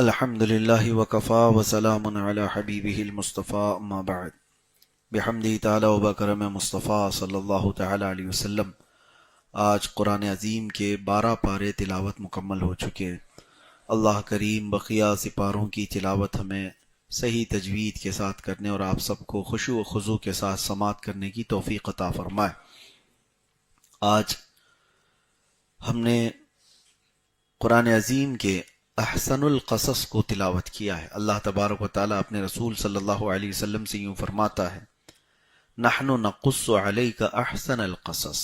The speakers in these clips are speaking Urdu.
الحمد للہ وکفا وسلام علی حبیبہ المصطفیٰ اما بعد بحمدہ تعالی وبکرم مصطفیٰ صلی اللہ تعالی علیہ وسلم۔ آج قرآن عظیم کے 12 پارے تلاوت مکمل ہو چکے۔ اللہ کریم بقیہ سپاروں کی تلاوت ہمیں صحیح تجوید کے ساتھ کرنے اور آپ سب کو خشوع و خضوع کے ساتھ سماعت کرنے کی توفیق عطا فرمائے۔ آج ہم نے قرآن عظیم کے احسن القصص کو تلاوت کیا ہے۔ اللہ تبارک و تعالیٰ اپنے رسول صلی اللہ علیہ وسلم سے یوں فرماتا ہے، نحن نقص علیک احسن القصص،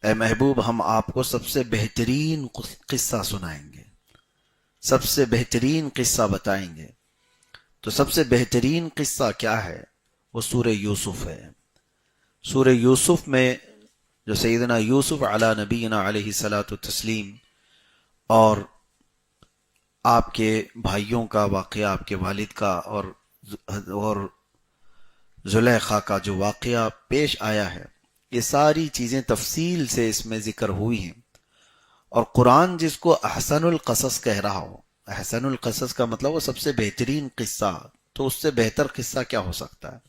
اے محبوب ہم آپ کو سب سے بہترین قصہ سنائیں گے، سب سے بہترین قصہ بتائیں گے۔ تو سب سے بہترین قصہ کیا ہے؟ وہ سورہ یوسف ہے۔ سورہ یوسف میں جو سیدنا یوسف علی نبینا علیہ الصلاۃ والتسلیم اور آپ کے بھائیوں کا واقعہ، آپ کے والد کا اور زلیخا کا جو واقعہ پیش آیا ہے، یہ ساری چیزیں تفصیل سے اس میں ذکر ہوئی ہیں۔ اور قرآن جس کو احسن القصص کہہ رہا ہو، احسن القصص کا مطلب وہ سب سے بہترین قصہ، تو اس سے بہتر قصہ کیا ہو سکتا ہے؟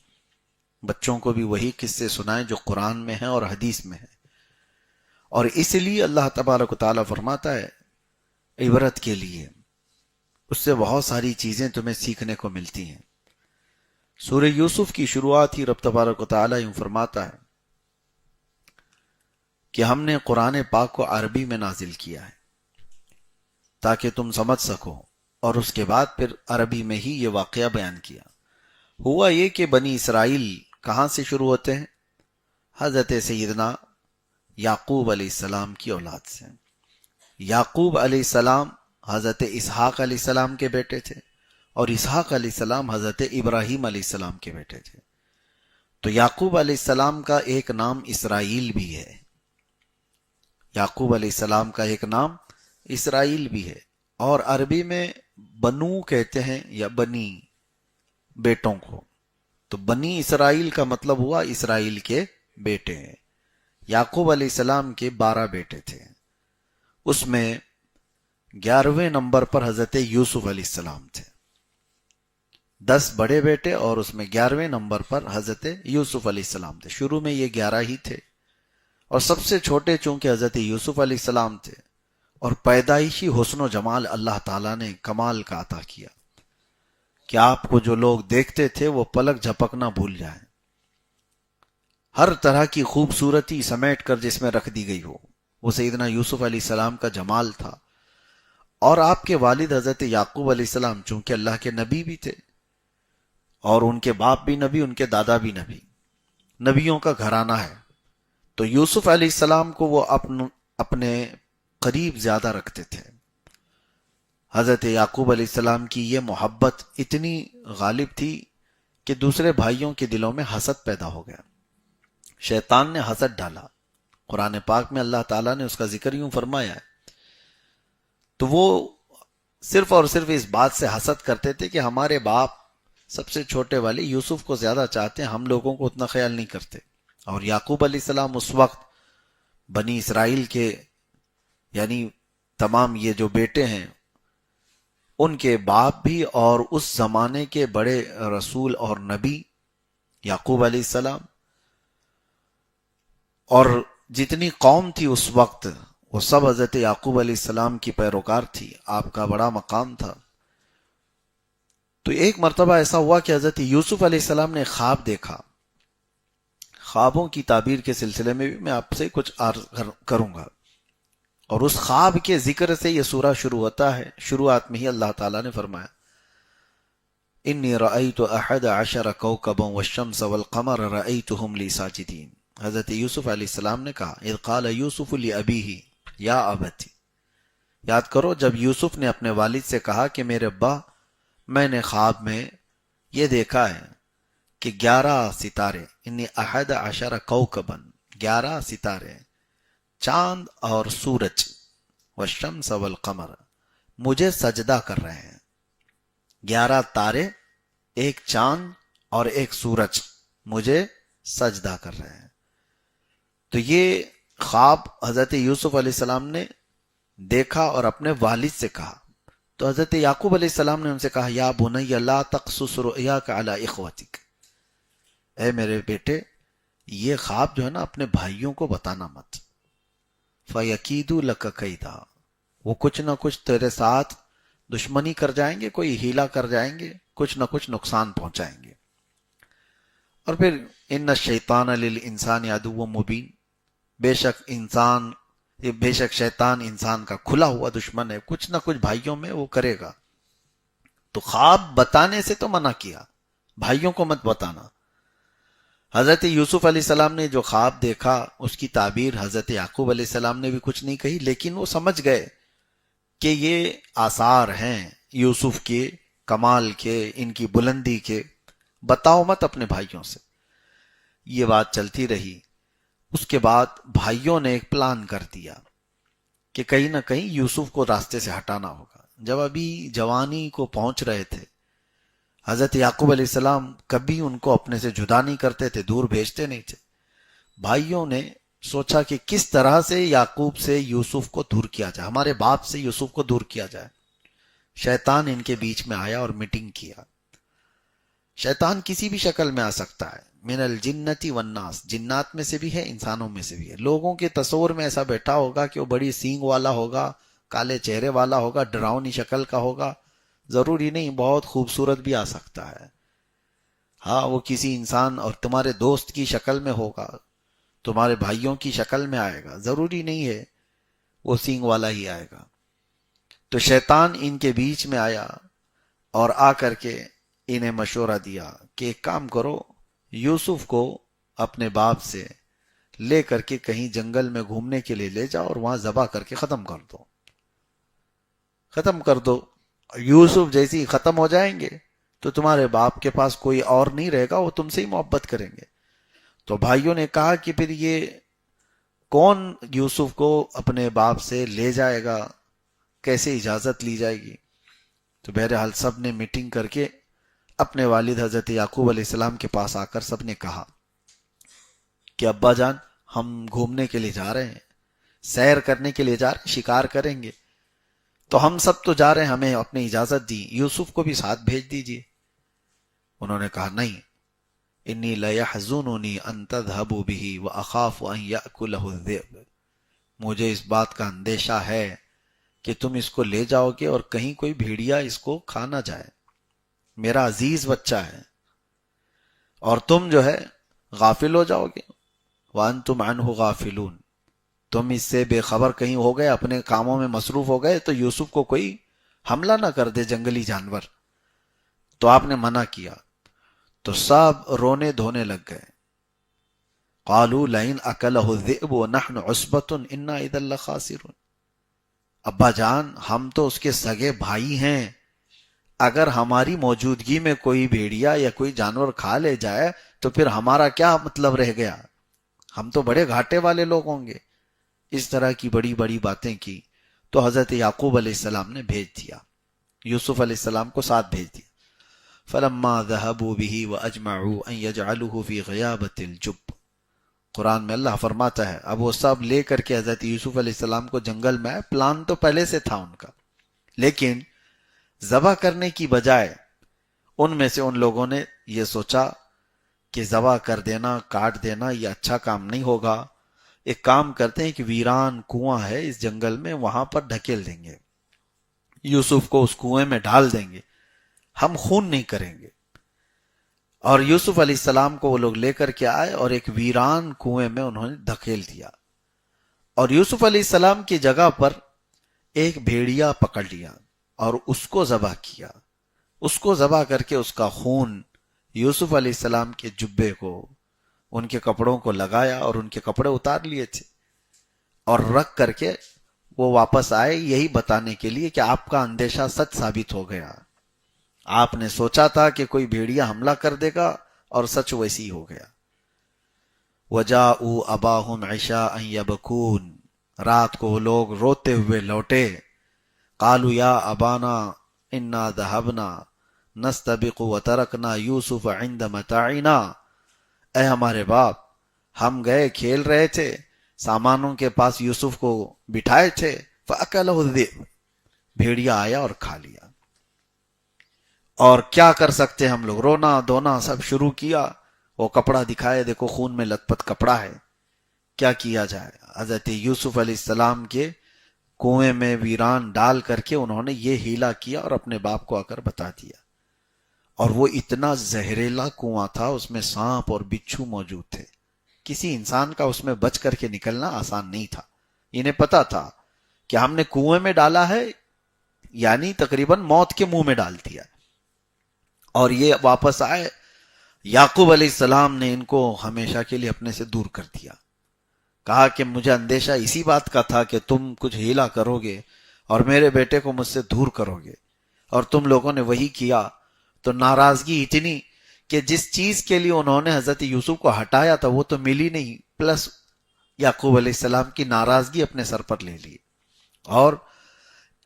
بچوں کو بھی وہی قصے سنائیں جو قرآن میں ہیں اور حدیث میں ہیں۔ اور اس لیے اللہ تبارک و تعالیٰ فرماتا ہے عبرت کے لیے، اس سے بہت ساری چیزیں تمہیں سیکھنے کو ملتی ہیں۔ سورہ یوسف کی شروعات ہی رب تبارک و تعالیٰ یوں فرماتا ہے کہ ہم نے قرآن پاک کو عربی میں نازل کیا ہے تاکہ تم سمجھ سکو، اور اس کے بعد پھر عربی میں ہی یہ واقعہ بیان کیا۔ ہوا یہ کہ بنی اسرائیل کہاں سے شروع ہوتے ہیں؟ حضرت سیدنا یعقوب علیہ السلام کی اولاد سے۔ یعقوب علیہ السلام حضرت اسحاق علیہ السلام کے بیٹے تھے، اور اسحاق علیہ السلام حضرت ابراہیم علیہ السلام کے بیٹے تھے۔ تو یعقوب علیہ السلام کا ایک نام اسرائیل بھی ہے، یعقوب علیہ السلام کا ایک نام اسرائیل بھی ہے، اور عربی میں بنو کہتے ہیں یا بنی، بیٹوں کو۔ تو بنی اسرائیل کا مطلب ہوا اسرائیل کے بیٹے ہیں۔ یعقوب علیہ السلام کے 12 بیٹے تھے، اس میں 11ویں نمبر پر حضرت یوسف علیہ السلام تھے۔ 10 بڑے بیٹے اور اس میں 11ویں نمبر پر حضرت یوسف علیہ السلام تھے۔ شروع میں یہ 11 ہی تھے، اور سب سے چھوٹے چونکہ حضرت یوسف علیہ السلام تھے، اور پیدائشی حسن و جمال اللہ تعالیٰ نے کمال کا عطا کیا کہ آپ کو جو لوگ دیکھتے تھے وہ پلک جھپکنا بھول جائیں، ہر طرح کی خوبصورتی سمیٹ کر جس میں رکھ دی گئی ہو، وہ سیدنا یوسف علیہ السلام کا جمال تھا۔ اور آپ کے والد حضرت یعقوب علیہ السلام چونکہ اللہ کے نبی بھی تھے، اور ان کے باپ بھی نبی، ان کے دادا بھی نبی، نبیوں کا گھرانہ ہے، تو یوسف علیہ السلام کو وہ اپنے قریب زیادہ رکھتے تھے۔ حضرت یعقوب علیہ السلام کی یہ محبت اتنی غالب تھی کہ دوسرے بھائیوں کے دلوں میں حسد پیدا ہو گیا، شیطان نے حسد ڈالا۔ قرآن پاک میں اللہ تعالیٰ نے اس کا ذکر یوں فرمایا ہے، تو وہ صرف اور صرف اس بات سے حسد کرتے تھے کہ ہمارے باپ سب سے چھوٹے والے یوسف کو زیادہ چاہتے ہیں، ہم لوگوں کو اتنا خیال نہیں کرتے۔ اور یعقوب علیہ السلام اس وقت بنی اسرائیل کے یعنی تمام یہ جو بیٹے ہیں ان کے باپ بھی، اور اس زمانے کے بڑے رسول اور نبی یعقوب علیہ السلام، اور جتنی قوم تھی اس وقت وہ سب حضرت یعقوب علیہ السلام کی پیروکار تھی، آپ کا بڑا مقام تھا۔ تو ایک مرتبہ ایسا ہوا کہ حضرت یوسف علیہ السلام نے خواب دیکھا۔ خوابوں کی تعبیر کے سلسلے میں بھی میں آپ سے کچھ عرض کروں گا، اور اس خواب کے ذکر سے یہ سورہ شروع ہوتا ہے۔ شروعات میں ہی اللہ تعالیٰ نے فرمایا انی رأیت 11 کوکبا والشمس والقمر رأیتهم لی ساجدین۔ حضرت یوسف علیہ السلام نے کہا اذ قال یوسف لأبیہ یا ابتی، یاد کرو جب یوسف نے اپنے والد سے کہا کہ میرے ابا، میں نے خواب میں یہ دیکھا ہے کہ 11 ستارے، انی 11 کوکبا، 11 ستارے، چاند اور سورج، والشمس والقمر، مجھے سجدہ کر رہے ہیں۔ 11 تارے، ایک چاند اور ایک سورج مجھے سجدہ کر رہے ہیں۔ تو یہ خواب حضرت یوسف علیہ السلام نے دیکھا اور اپنے والد سے کہا، تو حضرت یعقوب علیہ السلام نے ان سے کہا یا بنی لا تقصص رؤیاک علی اخوتک، اے میرے بیٹے یہ خواب جو ہے نا اپنے بھائیوں کو بتانا مت، فَيَكِيدُوا لَكَ كَيْدًا، وہ کچھ نہ کچھ تیرے ساتھ دشمنی کر جائیں گے، کوئی ہیلا کر جائیں گے، کچھ نہ کچھ نقصان پہنچائیں گے۔ اور پھر ان الشیطان للانسان عدو مبین، بے شک شیطان انسان کا کھلا ہوا دشمن ہے، کچھ نہ کچھ بھائیوں میں وہ کرے گا۔ تو خواب بتانے سے تو منع کیا، بھائیوں کو مت بتانا۔ حضرت یوسف علیہ السلام نے جو خواب دیکھا اس کی تعبیر حضرت یعقوب علیہ السلام نے بھی کچھ نہیں کہی، لیکن وہ سمجھ گئے کہ یہ آثار ہیں یوسف کے کمال کے، ان کی بلندی کے، بتاؤ مت اپنے بھائیوں سے۔ یہ بات چلتی رہی۔ اس کے بعد بھائیوں نے ایک پلان کر دیا کہ کہیں نہ کہیں یوسف کو راستے سے ہٹانا ہوگا۔ جب ابھی جوانی کو پہنچ رہے تھے، حضرت یعقوب علیہ السلام کبھی ان کو اپنے سے جدا نہیں کرتے تھے، دور بھیجتے نہیں تھے۔ بھائیوں نے سوچا کہ کس طرح سے یعقوب سے یوسف کو دور کیا جائے، ہمارے باپ سے یوسف کو دور کیا جائے۔ شیطان ان کے بیچ میں آیا اور میٹنگ کیا۔ شیطان کسی بھی شکل میں آ سکتا ہے، من الجنتی والناس، جنات میں سے بھی ہے، انسانوں میں سے بھی ہے۔ لوگوں کے تصور میں ایسا بیٹھا ہوگا کہ وہ بڑی سینگ والا ہوگا، کالے چہرے والا ہوگا، ڈراؤنی شکل کا ہوگا، ضروری نہیں، بہت خوبصورت بھی آ سکتا ہے۔ ہاں وہ کسی انسان اور تمہارے دوست کی شکل میں ہوگا، تمہارے بھائیوں کی شکل میں آئے گا، ضروری نہیں ہے وہ سینگ والا ہی آئے گا۔ تو شیطان ان کے بیچ میں آیا اور آ کر کے انہیں مشورہ دیا کہ ایک کام کرو، یوسف کو اپنے باپ سے لے کر کے کہیں جنگل میں گھومنے کے لیے لے جاؤ اور وہاں ذبح کر کے ختم کر دو، ختم کر دو۔ یوسف جیسے ہی ختم ہو جائیں گے تو تمہارے باپ کے پاس کوئی اور نہیں رہے گا، وہ تم سے ہی محبت کریں گے۔ تو بھائیوں نے کہا کہ پھر یہ کون یوسف کو اپنے باپ سے لے جائے گا، کیسے اجازت لی جائے گی؟ تو بہرحال سب نے میٹنگ کر کے اپنے والد حضرت یعقوب علیہ السلام کے پاس آ کر سب نے کہا کہ ابا جان ہم گھومنے کے لیے جا رہے ہیں، سیر کرنے کے لیے جا رہے ہیں، شکار کریں گے، تو ہم سب تو جا رہے ہیں، ہمیں اپنی اجازت دی، یوسف کو بھی ساتھ بھیج دیجیے۔ انہوں نے کہا نہیں، انی لیحزننی ان تذهبوا به واخاف ان یاکلہ الذئب، مجھے اس بات کا اندیشہ ہے کہ تم اس کو لے جاؤ گے اور کہیں کوئی بھیڑیا اس کو کھا نہ جائے، میرا عزیز بچہ ہے، اور تم جو ہے غافل ہو جاؤ گے۔ وانتم عنہ غافلون، تم اس سے بے خبر کہیں ہو گئے، اپنے کاموں میں مصروف ہو گئے تو یوسف کو کوئی حملہ نہ کر دے جنگلی جانور۔ تو آپ نے منع کیا تو سب رونے دھونے لگ گئے۔ قالوا لئن اکلہ الذئب ونحن عصبة انا اذا لخاسرون، ابا جان ہم تو اس کے سگے بھائی ہیں، اگر ہماری موجودگی میں کوئی بھیڑیا یا کوئی جانور کھا لے جائے تو پھر ہمارا کیا مطلب رہ گیا، ہم تو بڑے گھاٹے والے لوگ ہوں گے۔ اس طرح کی بڑی بڑی باتیں کی تو حضرت یعقوب علیہ السلام نے بھیج دیا، یوسف علیہ السلام کو ساتھ بھیج دیا۔ فلما ذهبوا به واجمعوا ان يجعلوه في غيابة الجب، قرآن میں اللہ فرماتا ہے اب وہ سب لے کر کے حضرت یوسف علیہ السلام کو جنگل میں آئے، پلان تو پہلے سے تھا ان کا، لیکن ذبح کرنے کی بجائے ان میں سے ان لوگوں نے یہ سوچا کہ ذبح کر دینا، کاٹ دینا یہ اچھا کام نہیں ہوگا، ایک کام کرتے ہیں کہ ویران کنواں ہے اس جنگل میں، وہاں پر ڈھکیل دیں گے، یوسف کو اس کنویں میں ڈال دیں گے، ہم خون نہیں کریں گے۔ اور یوسف علیہ السلام کو وہ لوگ لے کر کے آئے اور ایک ویران کنویں میں انہوں نے دھکیل دیا، اور یوسف علیہ السلام کی جگہ پر ایک بھیڑیا پکڑ لیا اور اس کو ذبح کیا، اس کو ذبح کر کے اس کا خون یوسف علیہ السلام کے جبے کو، ان کے کپڑوں کو لگایا اور ان کے کپڑے اتار لیے تھے، اور رکھ کر کے وہ واپس آئے یہی بتانے کے لیے کہ آپ کا اندیشہ سچ ثابت ہو گیا، آپ نے سوچا تھا کہ کوئی بھیڑیا حملہ کر دے گا اور سچ ویسی ہی ہو گیا۔ وَجَاءُوا أَبَاهُمْ عِشَاءً يَبْكُونَ، رات کو وہ لوگ روتے ہوئے لوٹے۔ قالوا یا ابانا انا ذهبنا نستبق وترکنا یوسف عند متاعنا، اے ہمارے باپ ہم گئے کھیل رہے تھے، سامانوں کے پاس یوسف کو بٹھائے تھے، فأکلہ الذئب، بھیڑیا آیا اور کھا لیا۔ اور کیا کر سکتے ہم لوگ، رونا دھونا سب شروع کیا۔ وہ کپڑا دکھائے، دیکھو خون میں لت پت کپڑا ہے، کیا کیا جائے۔ حضرت یوسف علیہ السلام کے کنویں میں ویران ڈال کر کے انہوں نے یہ ہیلا کیا اور اپنے باپ کو آ کر بتا دیا۔ اور وہ اتنا زہریلا کنواں تھا، اس میں سانپ اور بچھو موجود تھے، کسی انسان کا اس میں بچ کر کے نکلنا آسان نہیں تھا۔ انہیں پتا تھا کہ ہم نے کنویں میں ڈالا ہے، یعنی تقریباً موت کے منہ میں ڈال دیا، اور یہ واپس آئے۔ یعقوب علیہ السلام نے ان کو ہمیشہ کے لیے اپنے سے دور کر دیا، کہا کہ مجھے اندیشہ اسی بات کا تھا کہ تم کچھ ہیلا کرو گے اور میرے بیٹے کو مجھ سے دور کرو گے، اور تم لوگوں نے وہی کیا۔ تو ناراضگی اتنی کہ جس چیز کے لیے انہوں نے حضرت یوسف کو ہٹایا تھا وہ تو ملی نہیں، پلس یعقوب علیہ السلام کی ناراضگی اپنے سر پر لے لی۔ اور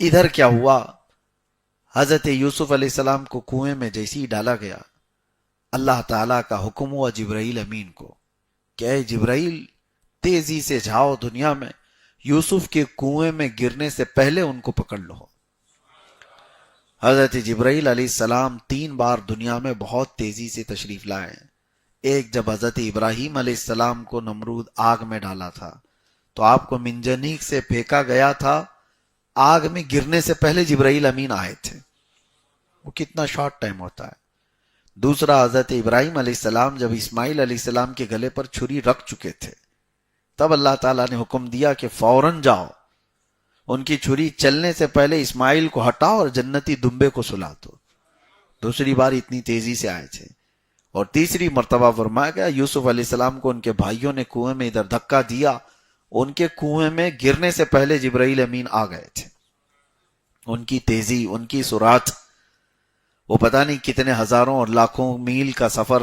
ادھر کیا ہوا، حضرت یوسف علیہ السلام کو کنویں میں جیسے ہی ڈالا گیا، اللہ تعالیٰ کا حکم ہوا جبرائیل امین کو کہ اے جبرائیل، تیزی سے جاؤ دنیا میں، یوسف کے کنویں میں گرنے سے پہلے ان کو پکڑ لو۔ حضرت جبرائیل علیہ السلام 3 بار دنیا میں بہت تیزی سے تشریف لائے۔ ایک جب حضرت ابراہیم علیہ السلام کو نمرود آگ میں ڈالا تھا تو آپ کو منجنیق سے پھینکا گیا تھا، آگ میں گرنے سے پہلے جبرائیل امین آئے تھے۔ وہ کتنا شارٹ ٹائم ہوتا ہے۔ دوسرا، حضرت ابراہیم علیہ السلام جب اسماعیل علیہ السلام کے گلے پر چھری رکھ چکے تھے، تب اللہ تعالیٰ نے حکم دیا کہ فوراً جاؤ، ان کی چھری چلنے سے پہلے اسماعیل کو ہٹاؤ اور جنتی دمبے کو سلا دو۔ دوسری بار اتنی تیزی سے آئے تھے۔ اور تیسری مرتبہ فرمایا گیا یوسف علیہ السلام کو ان کے بھائیوں نے کنویں میں ادھر دھکا دیا، ان کے کنویں میں گرنے سے پہلے جبرائیل امین آ گئے تھے۔ ان کی تیزی، ان کی سرعت، وہ پتہ نہیں کتنے ہزاروں اور لاکھوں میل کا سفر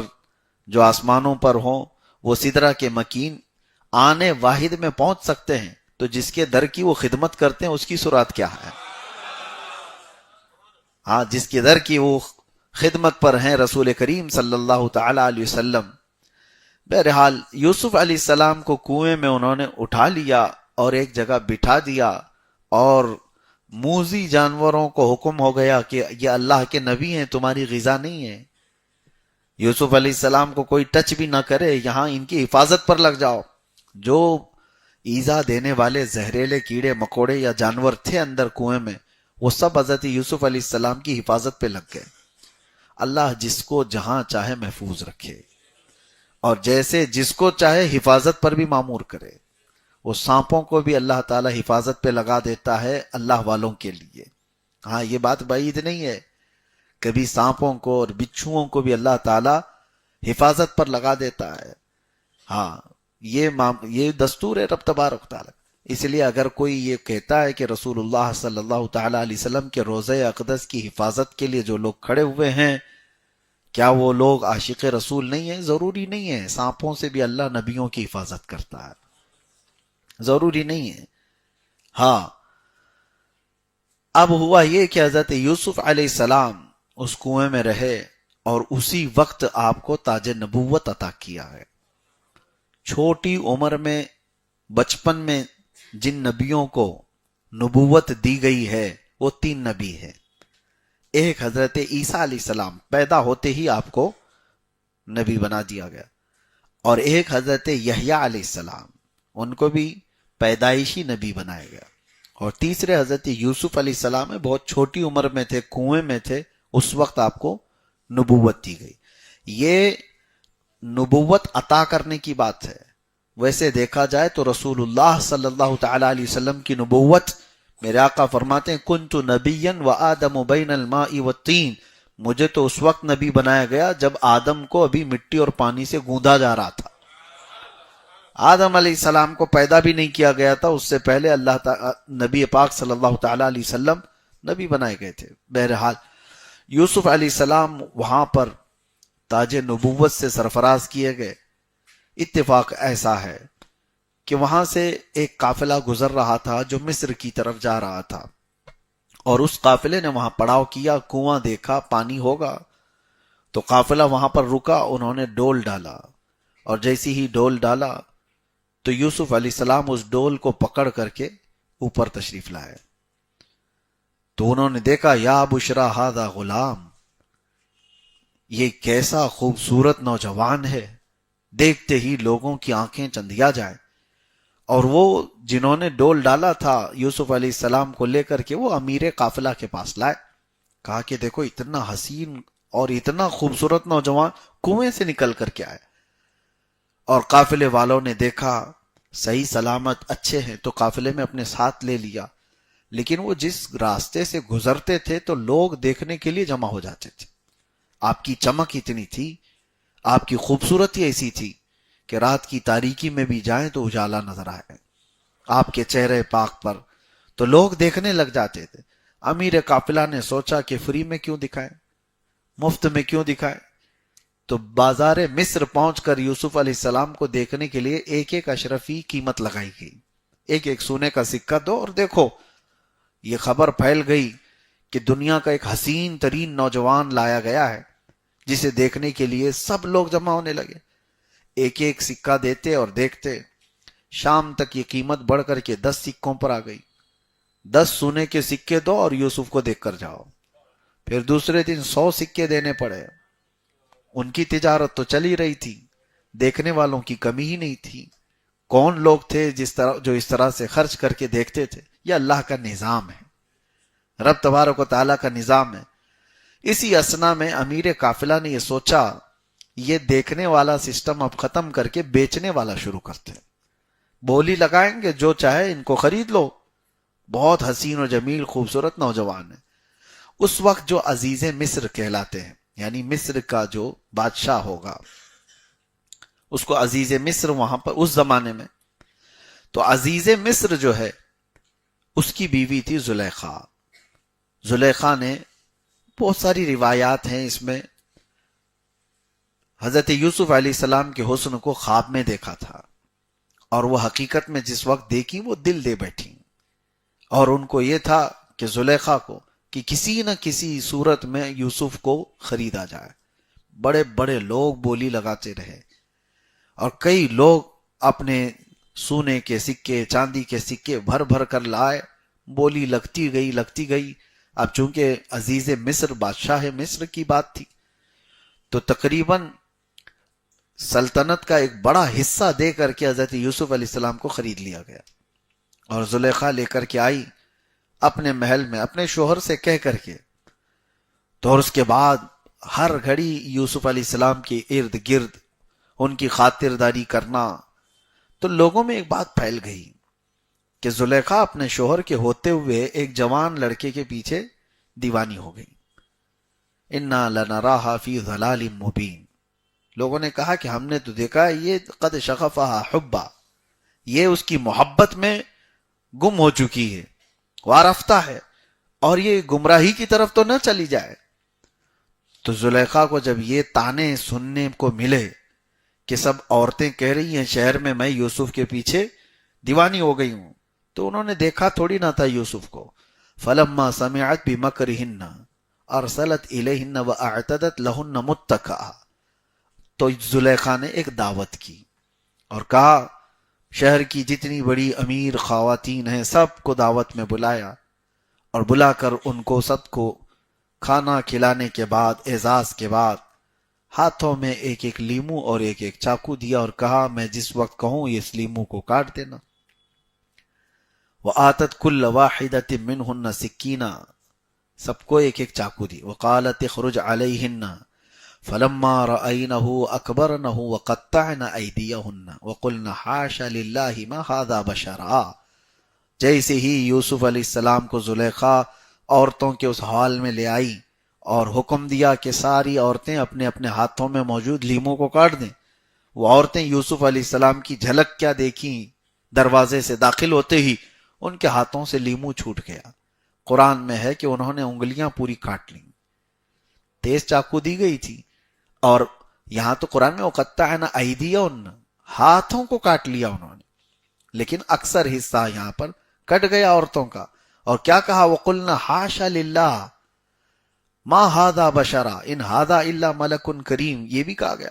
جو آسمانوں پر ہوں، وہ سدرہ کے مکین آنے واحد میں پہنچ سکتے ہیں، تو جس کے در کی وہ خدمت کرتے ہیں اس کی سرعت کیا ہے؟ ہاں، جس کے در کی وہ خدمت پر ہیں رسول کریم صلی اللہ تعالی علیہ وسلم۔ بہرحال یوسف علیہ السلام کو کنویں میں انہوں نے اٹھا لیا اور ایک جگہ بٹھا دیا، اور موذی جانوروں کو حکم ہو گیا کہ یہ اللہ کے نبی ہیں، تمہاری غذا نہیں ہے، یوسف علیہ السلام کو کوئی ٹچ بھی نہ کرے، یہاں ان کی حفاظت پر لگ جاؤ۔ جو ایذا دینے والے زہریلے کیڑے مکوڑے یا جانور تھے اندر کنویں میں، وہ سب حضرت یوسف علیہ السلام کی حفاظت پہ لگ گئے۔ اللہ جس کو جہاں چاہے محفوظ رکھے، اور جیسے جس کو چاہے حفاظت پر بھی معمور کرے۔ وہ سانپوں کو بھی اللہ تعالی حفاظت پہ لگا دیتا ہے اللہ والوں کے لیے۔ ہاں، یہ بات بعید نہیں ہے، کبھی سانپوں کو اور بچھوؤں کو بھی اللہ تعالی حفاظت پر لگا دیتا ہے۔ ہاں، یہ دستور ہے رب تبارک تعالی۔ اس لیے اگر کوئی یہ کہتا ہے کہ رسول اللہ صلی اللہ تعالی علیہ وسلم کے روضہ اقدس کی حفاظت کے لیے جو لوگ کھڑے ہوئے ہیں، کیا وہ لوگ عاشق رسول نہیں ہیں؟ ضروری نہیں ہے، سانپوں سے بھی اللہ نبیوں کی حفاظت کرتا ہے، ضروری نہیں ہے۔ ہاں، اب ہوا یہ کہ حضرت یوسف علیہ السلام اس کنویں میں رہے اور اسی وقت آپ کو تاج نبوت عطا کیا ہے۔ چھوٹی عمر میں، بچپن میں جن نبیوں کو نبوت دی گئی ہے وہ 3 نبی ہیں۔ ایک حضرت عیسیٰ علیہ السلام، پیدا ہوتے ہی آپ کو نبی بنا دیا گیا، اور ایک حضرت یحییٰ علیہ السلام، ان کو بھی پیدائشی نبی بنایا گیا، اور تیسرے حضرت یوسف علیہ السلام بہت چھوٹی عمر میں تھے، کنویں میں تھے، اس وقت آپ کو نبوت دی گئی۔ یہ نبوت عطا کرنے کی بات ہے۔ ویسے دیکھا جائے تو رسول اللہ صلی اللہ تعالی علیہ وسلم کی نبوت، میرے آقا فرماتے ہیں کنت نبیا وآدم بین الماء والطین، مجھے تو اس وقت نبی بنایا گیا جب آدم کو ابھی مٹی اور پانی سے گوندا جا رہا تھا۔ آدم علیہ السلام کو پیدا بھی نہیں کیا گیا تھا، اس سے پہلے اللہ تعالی نبی پاک صلی اللہ تعالی علیہ وسلم نبی بنائے گئے تھے۔ بہرحال یوسف علیہ السلام وہاں پر تاج نبوت سے سرفراز کیے گئے۔ اتفاق ایسا ہے کہ وہاں سے ایک قافلہ گزر رہا تھا جو مصر کی طرف جا رہا تھا، اور اس قافلے نے وہاں پڑاؤ کیا، کنواں دیکھا، پانی ہوگا، تو قافلہ وہاں پر رکا، انہوں نے ڈول ڈالا، اور جیسی ہی ڈول ڈالا تو یوسف علیہ السلام اس ڈول کو پکڑ کر کے اوپر تشریف لائے۔ تو انہوں نے دیکھا یا بشرا ہاذا غلام، یہ کیسا خوبصورت نوجوان ہے، دیکھتے ہی لوگوں کی آنکھیں چندیا جائیں. اور وہ جنہوں نے ڈول ڈالا تھا یوسف علیہ السلام کو لے کر کے، وہ امیر قافلہ کے پاس لائے. کہا کہ دیکھو اتنا حسین اور اتنا خوبصورت نوجوان کنویں سے نکل کر کے آئے. اور قافلے والوں نے دیکھا صحیح سلامت اچھے ہیں تو قافلے میں اپنے ساتھ لے لیا. لیکن وہ جس راستے سے گزرتے تھے تو لوگ دیکھنے کے لیے جمع ہو جاتے تھے. آپ کی چمک اتنی تھی، آپ کی خوبصورتی ایسی تھی کہ رات کی تاریکی میں بھی جائیں تو اجالا نظر آئے آپ کے چہرے پاک پر، تو لوگ دیکھنے لگ جاتے تھے. امیر قافلہ نے سوچا کہ فری میں کیوں دکھائیں، مفت میں کیوں دکھائیں. تو بازار مصر پہنچ کر یوسف علیہ السلام کو دیکھنے کے لیے ایک ایک اشرفی قیمت لگائی گئی. ایک ایک سونے کا سکہ دو اور دیکھو. یہ خبر پھیل گئی کہ دنیا کا ایک حسین ترین نوجوان لایا گیا ہے، جسے دیکھنے کے لیے سب لوگ جمع ہونے لگے. ایک ایک سکہ دیتے اور دیکھتے. شام تک یہ قیمت بڑھ کر کے 10 سکوں پر آ گئی. 10 سونے کے سکے دو اور یوسف کو دیکھ کر جاؤ. پھر دوسرے دن 100 سکے دینے پڑے. ان کی تجارت تو چلی رہی تھی، دیکھنے والوں کی کمی ہی نہیں تھی. کون لوگ تھے جو اس طرح سے خرچ کر کے دیکھتے تھے؟ یہ اللہ کا نظام ہے، رب تبارک و تعالیٰ کا نظام ہے. اسی اسنا میں امیر قافلہ نے یہ سوچا یہ دیکھنے والا سسٹم اب ختم کر کے بیچنے والا شروع کرتے ہیں. بولی لگائیں گے، جو چاہے ان کو خرید لو. بہت حسین و جمیل خوبصورت نوجوان ہے. اس وقت جو عزیز مصر کہلاتے ہیں، یعنی مصر کا جو بادشاہ ہوگا اس کو عزیز مصر وہاں پر اس زمانے میں. تو عزیز مصر جو ہے اس کی بیوی تھی زلیخا. زلیخا نے بہت ساری روایات ہیں اس میں، حضرت یوسف علیہ السلام کے حسن کو خواب میں دیکھا تھا، اور وہ حقیقت میں جس وقت دیکھی وہ دل دے بیٹھی. اور ان کو یہ تھا کہ زلیخا کو کہ کسی نہ کسی صورت میں یوسف کو خریدا جائے. بڑے بڑے لوگ بولی لگاتے رہے، اور کئی لوگ اپنے سونے کے سکے چاندی کے سکے بھر بھر کر لائے. بولی لگتی گئی. اب چونکہ عزیز مصر بادشاہ مصر کی بات تھی تو تقریباً سلطنت کا ایک بڑا حصہ دے کر کے حضرت یوسف علیہ السلام کو خرید لیا گیا. اور زلیخا لے کر کے آئی اپنے محل میں اپنے شوہر سے کہہ کر کے. تو اور اس کے بعد ہر گھڑی یوسف علیہ السلام کے ارد گرد ان کی خاطرداری کرنا. تو لوگوں میں ایک بات پھیل گئی کہ زلیخا اپنے شوہر کے ہوتے ہوئے ایک جوان لڑکے کے پیچھے دیوانی ہو گئی. انا لنراھا فی ضلال مبین. لوگوں نے کہا کہ ہم نے تو دیکھا یہ قد شغفھا حبا، یہ اس کی محبت میں گم ہو چکی ہے، وارفتہ ہے، اور یہ گمراہی کی طرف تو نہ چلی جائے. تو زلیخا کو جب یہ تانے سننے کو ملے کہ سب عورتیں کہہ رہی ہیں شہر میں یوسف کے پیچھے دیوانی ہو گئی ہوں، تو انہوں نے دیکھا تھوڑی نہ تھا یوسف کو. فلما سمعت بمکرہن ارسلت الیہن واعتدت لہن متکئا. تو زلیخا نے ایک دعوت کی اور کہا شہر کی جتنی بڑی امیر خواتین ہیں سب کو دعوت میں بلایا، اور بلا کر ان کو سب کو کھانا کھلانے کے بعد اعزاز کے بعد ہاتھوں میں ایک ایک لیمو اور ایک ایک چاقو دیا اور کہا میں جس وقت کہوں اس لیمو کو کاٹ دینا. وآتت کل واحدۃ منہن سکینہ، سب کو ایک ایک چاقو دی. وقالت اخرج علیہن فلما رأینہ اکبرنہ وقطعن ایدیہن وقلن حاشا للہ ما ھذا بشرا. جیسے ہی یوسف علیہ السلام کو زلیخا عورتوں کے اس حال میں لے آئی اور حکم دیا کہ ساری عورتیں اپنے اپنے ہاتھوں میں موجود لیموں کو کاٹ دیں. وہ عورتیں یوسف علیہ السلام کی جھلک کیا دیکھیں، دروازے سے داخل ہوتے ہی ان کے ہاتھوں سے لیمو چھوٹ گیا. قرآن میں ہے کہ انہوں نے انگلیاں پوری کاٹ لیں، تیز چاقو دی گئی تھی. اور یہاں تو قرآن میں وقطعن ایدیہن، ہاتھوں کو کاٹ لیا انہوں نے، لیکن اکثر حصہ یہاں پر کٹ گیا عورتوں کا. اور کیا کہا وقلنا حاشا للہ ما ھذا بشرا ان ھذا الا ملک کریم. یہ بھی کہا گیا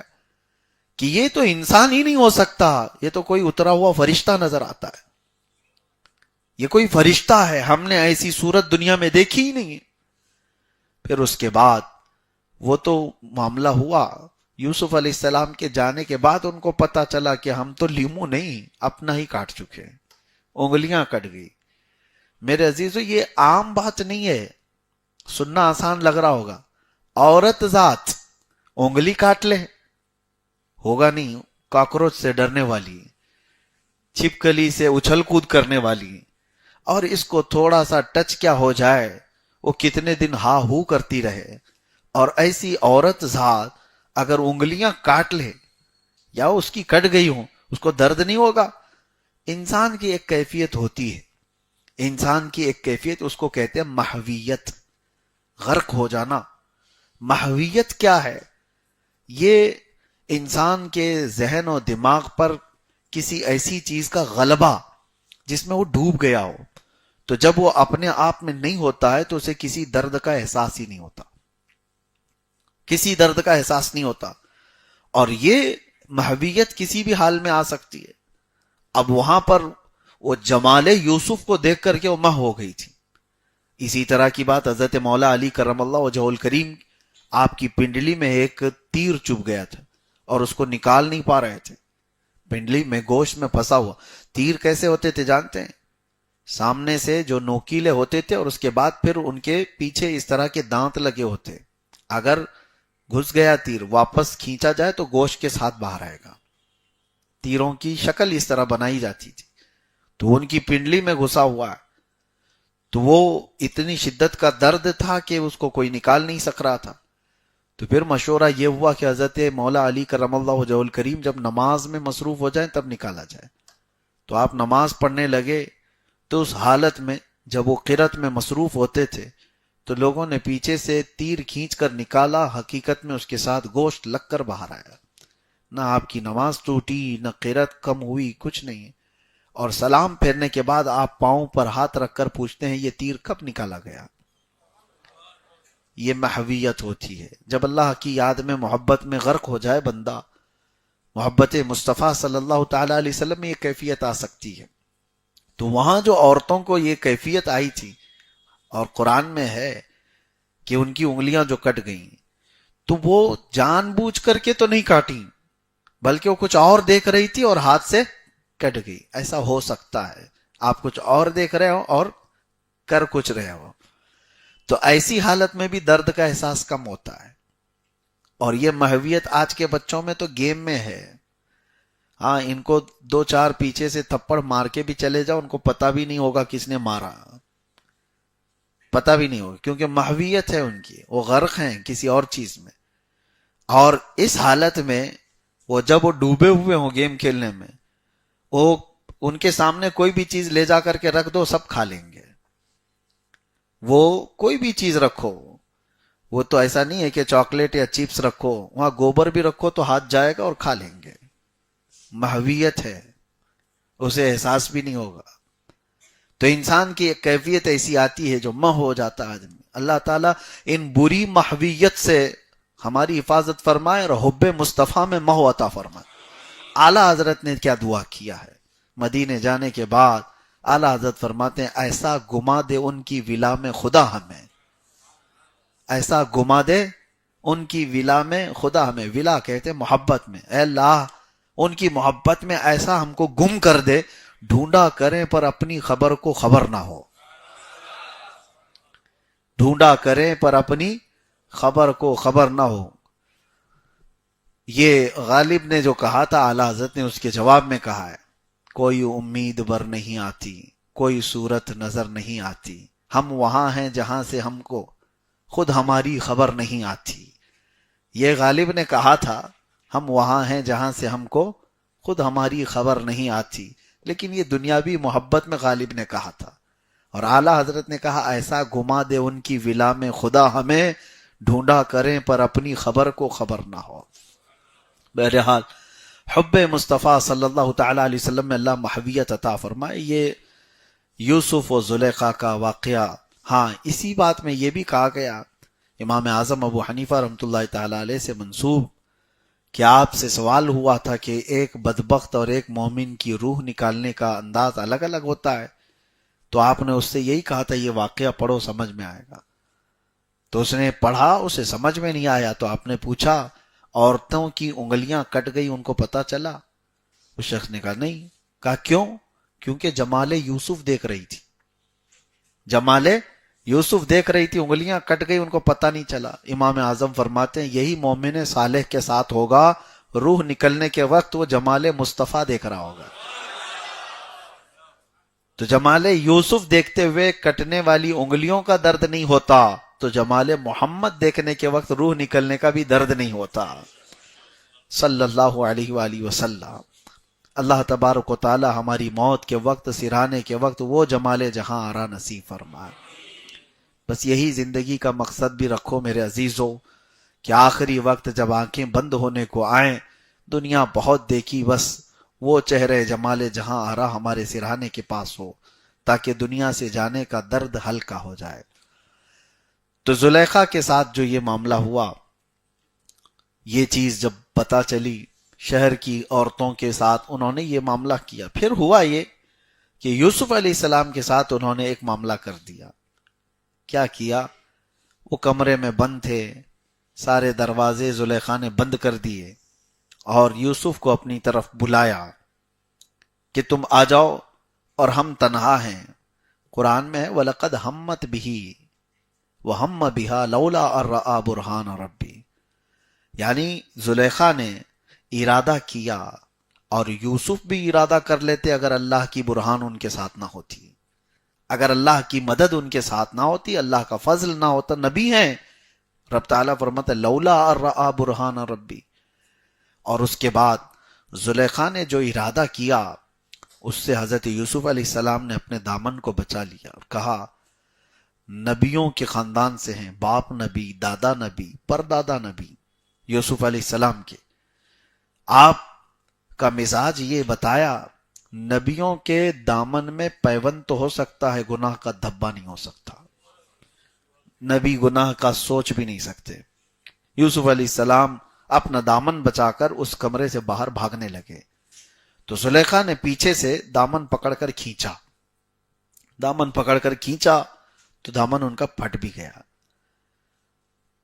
کہ یہ تو انسان ہی نہیں ہو سکتا، یہ تو کوئی اترا ہوا فرشتہ نظر آتا ہے. یہ کوئی فرشتہ ہے، ہم نے ایسی صورت دنیا میں دیکھی ہی نہیں ہے۔ پھر اس کے بعد وہ تو معاملہ ہوا، یوسف علیہ السلام کے جانے کے بعد ان کو پتا چلا کہ ہم تو لیمو نہیں اپنا ہی کاٹ چکے ہیں، انگلیاں کٹ گئی۔ میرے عزیزو، یہ عام بات نہیں ہے، سننا آسان لگ رہا ہوگا، عورت ذات انگلی کاٹ لے، ہوگا نہیں، کاکروچ سے ڈرنے والی، چھپکلی سے اچھل کود کرنے والی، اور اس کو تھوڑا سا ٹچ کیا ہو جائے وہ کتنے دن ہا ہو کرتی رہے۔ اور ایسی عورت ذات اگر انگلیاں کاٹ لے یا اس کی کٹ گئی ہوں، اس کو درد نہیں ہوگا؟ انسان کی ایک کیفیت ہوتی ہے، انسان کی ایک کیفیت، اس کو کہتے ہیں محویت، غرق ہو جانا۔ محویت کیا ہے؟ یہ انسان کے ذہن و دماغ پر کسی ایسی چیز کا غلبہ جس میں وہ ڈوب گیا ہو، تو جب وہ اپنے آپ میں نہیں ہوتا ہے تو اسے کسی درد کا احساس ہی نہیں ہوتا، کسی درد کا احساس نہیں ہوتا۔ اور یہ محویت کسی بھی حال میں آ سکتی ہے۔ اب وہاں پر وہ جمال یوسف کو دیکھ کر کے وہ مہ ہو گئی تھی۔ اسی طرح کی بات حضرت مولا علی کرم اللہ وجہہ الکریم، آپ کی پنڈلی میں ایک تیر چبھ گیا تھا اور اس کو نکال نہیں پا رہے تھے، پنڈلی میں گوشت میں پھنسا ہوا۔ تیر کیسے ہوتے تھے جانتے ہیں؟ سامنے سے جو نوکیلے ہوتے تھے اور اس کے بعد پھر ان کے پیچھے اس طرح کے دانت لگے ہوتے، اگر گھس گیا تیر واپس کھینچا جائے تو گوشت کے ساتھ باہر آئے گا۔ تیروں کی شکل اس طرح بنائی جاتی تھی، تو ان کی پنڈلی میں گھسا ہوا ہے، تو وہ اتنی شدت کا درد تھا کہ اس کو کوئی نکال نہیں سک رہا تھا۔ تو پھر مشورہ یہ ہوا کہ حضرت مولا علی کرم اللہ وجہ الکریم جب نماز میں مصروف ہو جائیں تب نکالا جائے۔ تو آپ نماز پڑھنے لگے، تو اس حالت میں جب وہ قرات میں مصروف ہوتے تھے تو لوگوں نے پیچھے سے تیر کھینچ کر نکالا، حقیقت میں اس کے ساتھ گوشت لگ کر باہر آیا۔ نہ آپ کی نماز ٹوٹی، نہ قرات کم ہوئی، کچھ نہیں۔ اور سلام پھیرنے کے بعد آپ پاؤں پر ہاتھ رکھ کر پوچھتے ہیں یہ تیر کب نکالا گیا؟ یہ محویت ہوتی ہے۔ جب اللہ کی یاد میں محبت میں غرق ہو جائے بندہ، محبت مصطفیٰ صلی اللہ تعالی علیہ وسلم میں یہ کیفیت آ سکتی ہے۔ تو وہاں جو عورتوں کو یہ کیفیت آئی تھی، اور قرآن میں ہے کہ ان کی انگلیاں جو کٹ گئیں، تو وہ جان بوجھ کر کے تو نہیں کاٹی، بلکہ وہ کچھ اور دیکھ رہی تھی اور ہاتھ سے کٹ گئی۔ ایسا ہو سکتا ہے آپ کچھ اور دیکھ رہے ہو اور کر کچھ رہے ہو، تو ایسی حالت میں بھی درد کا احساس کم ہوتا ہے۔ اور یہ محویت آج کے بچوں میں تو گیم میں ہے۔ ہاں، ان کو دو چار پیچھے سے تھپڑ مار کے بھی چلے جاؤ، ان کو پتہ بھی نہیں ہوگا کس نے مارا، پتہ بھی نہیں ہوگا، کیونکہ محویت ہے ان کی، وہ غرق ہیں کسی اور چیز میں۔ اور اس حالت میں وہ جب وہ ڈوبے ہوئے ہوں گیم کھیلنے میں، وہ ان کے سامنے کوئی بھی چیز لے جا کر کے رکھ دو، سب کھا لیں گے۔ وہ کوئی بھی چیز رکھو، وہ تو ایسا نہیں ہے کہ چاکلیٹ یا چپس رکھو، وہاں گوبر بھی رکھو تو ہاتھ جائے گا اور کھا لیں گے۔ محویت ہے، اسے احساس بھی نہیں ہوگا۔ تو انسان کی ایک کیفیت ایسی آتی ہے جو مہ ہو جاتا ہے آدمی۔ اللہ تعالیٰ ان بری محویت سے ہماری حفاظت فرمائے اور حب مصطفیٰ میں مہ عطا فرمائے۔ اعلیٰ حضرت نے کیا دعا کیا ہے مدینے جانے کے بعد؟ اعلیٰ حضرت فرماتے ہیں ایسا گما دے ان کی ولا میں خدا ہمیں، ایسا گما دے ان کی ولا میں خدا ہمیں۔ ولا کہتے ہیں محبت میں، اے اللہ ان کی محبت میں ایسا ہم کو گم کر دے، ڈھونڈا کریں پر اپنی خبر کو خبر نہ ہو، ڈھونڈا کریں پر اپنی خبر کو خبر نہ ہو۔ یہ غالب نے جو کہا تھا، اعلیٰ حضرت نے اس کے جواب میں کہا ہے، کوئی امید بر نہیں آتی، کوئی صورت نظر نہیں آتی، ہم وہاں ہیں جہاں سے ہم کو خود ہماری خبر نہیں آتی۔ یہ غالب نے کہا تھا ہم وہاں ہیں جہاں سے ہم کو خود ہماری خبر نہیں آتی، لیکن یہ دنیاوی محبت میں غالب نے کہا تھا۔ اور اعلیٰ حضرت نے کہا ایسا گما دے ان کی ولا میں خدا ہمیں، ڈھونڈا کریں پر اپنی خبر کو خبر نہ ہو۔ بہرحال حب مصطفیٰ صلی اللہ تعالی علیہ وسلم میں اللہ محویت عطا فرمائے۔ یہ یوسف و زلیخا کا واقعہ، ہاں اسی بات میں یہ بھی کہا گیا، امام اعظم ابو حنیفہ رحمۃ اللہ تعالی علیہ سے منسوب، کہ آپ سے سوال ہوا تھا کہ ایک بدبخت اور ایک مومن کی روح نکالنے کا انداز الگ الگ ہوتا ہے، تو آپ نے اس سے یہی کہا تھا یہ واقعہ پڑھو سمجھ میں آئے گا. تو اس نے پڑھا, اسے سمجھ میں نہیں آیا, تو آپ نے پوچھا عورتوں کی انگلیاں کٹ گئی ان کو پتا چلا؟ اس شخص نے کہا نہیں. کہا کیوں؟ کیونکہ جمال یوسف دیکھ رہی تھی, جمال یوسف دیکھ رہی تھی, انگلیاں کٹ گئی ان کو پتہ نہیں چلا. امام اعظم فرماتے ہیں یہی مومن صالح کے ساتھ ہوگا, روح نکلنے کے وقت وہ جمال مصطفیٰ دیکھ رہا ہوگا. تو جمال یوسف دیکھتے ہوئے کٹنے والی انگلیوں کا درد نہیں ہوتا, تو جمال محمد دیکھنے کے وقت روح نکلنے کا بھی درد نہیں ہوتا, صلی اللہ علیہ وآلہ وسلم. اللہ تبارک و تعالی ہماری موت کے وقت, سرانے کے وقت وہ جمال جہاں آرا نصیب فرمائے. بس یہی زندگی کا مقصد بھی رکھو میرے عزیزو, کہ آخری وقت جب آنکھیں بند ہونے کو آئیں, دنیا بہت دیکھی, بس وہ چہرے جمال جہاں آرا ہمارے سرہانے کے پاس ہو, تاکہ دنیا سے جانے کا درد ہلکا ہو جائے. تو زلیخا کے ساتھ جو یہ معاملہ ہوا, یہ چیز جب پتا چلی شہر کی عورتوں کے ساتھ انہوں نے یہ معاملہ کیا. پھر ہوا یہ کہ یوسف علیہ السلام کے ساتھ انہوں نے ایک معاملہ کر دیا. کیا کیا؟ وہ کمرے میں بند تھے, سارے دروازے زلیخا نے بند کر دیے, اور یوسف کو اپنی طرف بلایا کہ تم آ جاؤ اور ہم تنہا ہیں. قرآن میں ہے وَلَقَدْ ہَمَّتْ بِهِ وَهَمَّ بِهَا لَوْلَا أَن رَأَىٰ بُرْهَانَ رَبِّهِ, یعنی زلیخا نے ارادہ کیا, اور یوسف بھی ارادہ کر لیتے اگر اللہ کی برہان ان کے ساتھ نہ ہوتی, اگر اللہ کی مدد ان کے ساتھ نہ ہوتی, اللہ کا فضل نہ ہوتا. نبی ہیں, رب تعالیٰ فرماتا ہے لولا ان رأى برہان ربی. اور اس کے بعد زلیخا نے جو ارادہ کیا, اس سے حضرت یوسف علیہ السلام نے اپنے دامن کو بچا لیا اور کہا نبیوں کے خاندان سے ہیں, باپ نبی, دادا نبی, پردادا نبی یوسف علیہ السلام کے. آپ کا مزاج یہ بتایا, نبیوں کے دامن میں پیوند تو ہو سکتا ہے, گناہ کا دھبا نہیں ہو سکتا. نبی گناہ کا سوچ بھی نہیں سکتے. یوسف علیہ السلام اپنا دامن بچا کر اس کمرے سے باہر بھاگنے لگے, تو زلیخا نے پیچھے سے دامن پکڑ کر کھینچا, دامن پکڑ کر کھینچا تو دامن ان کا پھٹ بھی گیا.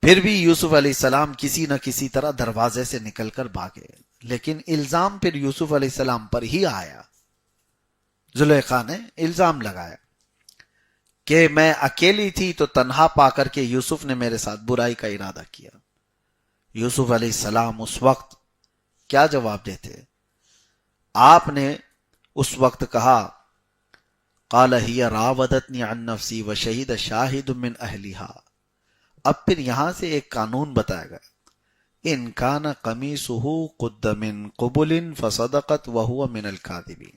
پھر بھی یوسف علیہ السلام کسی نہ کسی طرح دروازے سے نکل کر بھاگے, لیکن الزام پھر یوسف علیہ السلام پر ہی آیا. زلیخا نے الزام لگایا کہ میں اکیلی تھی تو تنہا پا کر کے یوسف نے میرے ساتھ برائی کا ارادہ کیا. یوسف علیہ السلام اس وقت کیا جواب دیتے؟ آپ نے اس وقت کہا قال ہی راودتنی عن نفسی وشہد شاہد من اہلہا. اب پھر یہاں سے ایک قانون بتایا گیا, ان کان قمیصہ قد من قبل فصدقت وہو من الکاذبین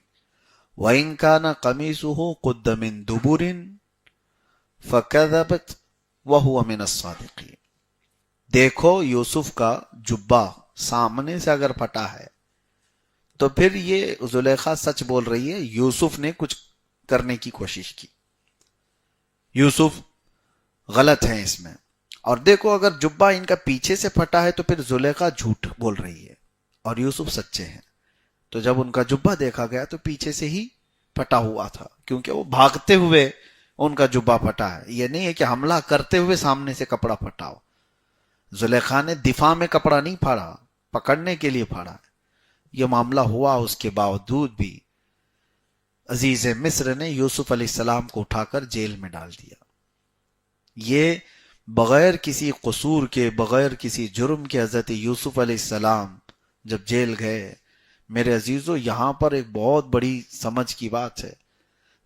وان کان قمیصہ قد من دبر فکذبت وہو من الصادقین. دیکھو یوسف کا جبہ سامنے سے اگر پھٹا ہے تو پھر یہ زلیخا سچ بول رہی ہے, یوسف نے کچھ کرنے کی کوشش کی, یوسف غلط ہیں اس میں. اور دیکھو اگر جبہ ان کا پیچھے سے پھٹا ہے تو پھر زلیخا جھوٹ بول رہی ہے اور یوسف سچے ہیں. تو جب ان کا جبہ دیکھا گیا تو پیچھے سے ہی پھٹا ہوا تھا, کیونکہ وہ بھاگتے ہوئے ان کا جبہ پھٹا ہے. یہ نہیں ہے کہ حملہ کرتے ہوئے سامنے سے کپڑا پھٹا ہو. زلیخا نے دفاع میں کپڑا نہیں پھاڑا, پکڑنے کے لیے پھاڑا. یہ معاملہ ہوا, اس کے باوجود بھی عزیز مصر نے یوسف علیہ السلام کو اٹھا کر جیل میں ڈال دیا. یہ بغیر کسی قصور کے, بغیر کسی جرم کے حضرت یوسف علیہ السلام جب جیل گئے. میرے عزیزو یہاں پر ایک بہت بڑی سمجھ کی بات ہے,